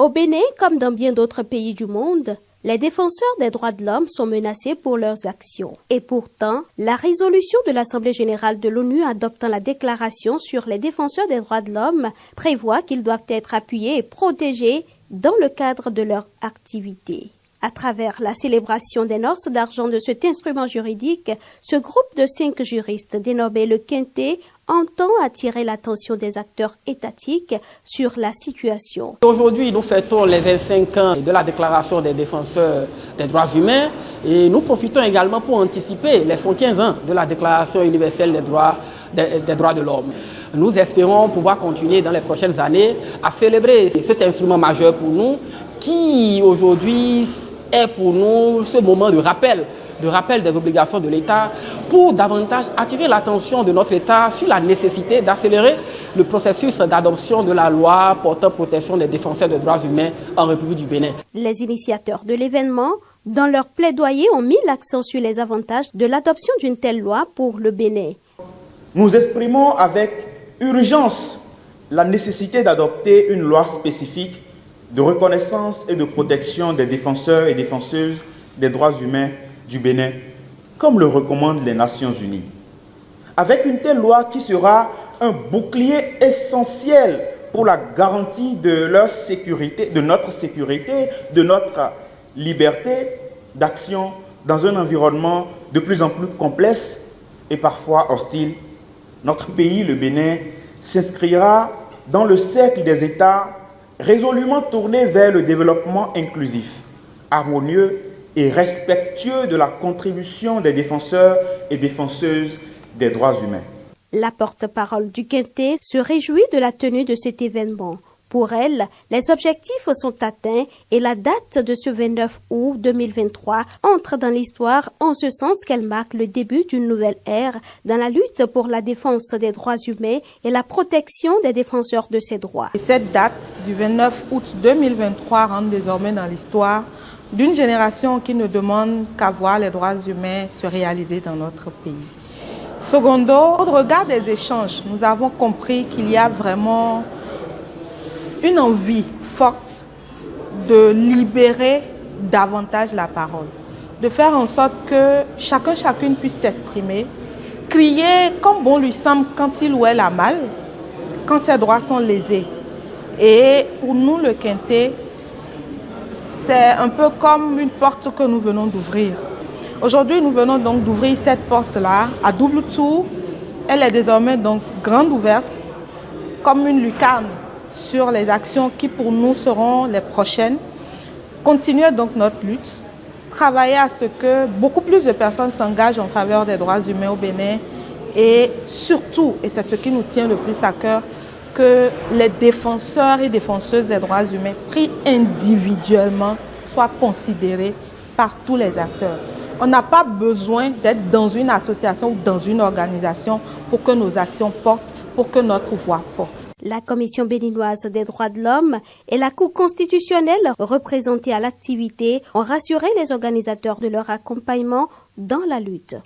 Au Bénin, comme dans bien d'autres pays du monde, les défenseurs des droits de l'homme sont menacés pour leurs actions. Et pourtant, la résolution de l'Assemblée générale de l'ONU adoptant la déclaration sur les défenseurs des droits de l'homme prévoit qu'ils doivent être appuyés et protégés dans le cadre de leur activité. À travers la célébration des noces d'argent de cet instrument juridique, ce groupe de 5 juristes dénommé le Quintet entend attirer l'attention des acteurs étatiques sur la situation. Aujourd'hui, nous fêtons les 25 ans de la déclaration des défenseurs des droits humains et nous profitons également pour anticiper les 115 ans de la déclaration universelle des droits de l'homme. Nous espérons pouvoir continuer dans les prochaines années à célébrer cet instrument majeur pour nous qui aujourd'hui est pour nous ce moment de rappel des obligations de l'État pour davantage attirer l'attention de notre État sur la nécessité d'accélérer le processus d'adoption de la loi portant protection des défenseurs des droits humains en République du Bénin. Les initiateurs de l'événement, dans leur plaidoyer, ont mis l'accent sur les avantages de l'adoption d'une telle loi pour le Bénin. Nous exprimons avec urgence la nécessité d'adopter une loi spécifique de reconnaissance et de protection des défenseurs et défenseuses des droits humains du Bénin, comme le recommandent les Nations Unies. Avec une telle loi qui sera un bouclier essentiel pour la garantie de leur sécurité, de notre liberté d'action dans un environnement de plus en plus complexe et parfois hostile, notre pays, le Bénin, s'inscrira dans le cercle des États résolument tournés vers le développement inclusif, harmonieux et respectueux de la contribution des défenseurs et défenseuses des droits humains. La porte-parole du Quintet se réjouit de la tenue de cet événement. Pour elle, les objectifs sont atteints et la date de ce 29 août 2023 entre dans l'histoire en ce sens qu'elle marque le début d'une nouvelle ère dans la lutte pour la défense des droits humains et la protection des défenseurs de ces droits. Et cette date du 29 août 2023 rentre désormais dans l'histoire d'une génération qui ne demande qu'à voir les droits humains se réaliser dans notre pays. Secondo, au regard des échanges, nous avons compris qu'il y a vraiment une envie forte de libérer davantage la parole, de faire en sorte que chacune puisse s'exprimer, crier comme bon lui semble quand il ou elle a mal, quand ses droits sont lésés. Et pour nous, le Quintet, c'est un peu comme une porte que nous venons d'ouvrir. Aujourd'hui, nous venons donc d'ouvrir cette porte-là à double tour. Elle est désormais donc grande ouverte, comme une lucarne sur les actions qui pour nous seront les prochaines. Continuer donc notre lutte, travailler à ce que beaucoup plus de personnes s'engagent en faveur des droits humains au Bénin et surtout, et c'est ce qui nous tient le plus à cœur, que les défenseurs et défenseuses des droits humains pris individuellement soient considérés par tous les acteurs. On n'a pas besoin d'être dans une association ou dans une organisation pour que nos actions portent, pour que notre voix porte. La Commission béninoise des droits de l'homme et la Cour constitutionnelle représentée à l'activité ont rassuré les organisateurs de leur accompagnement dans la lutte.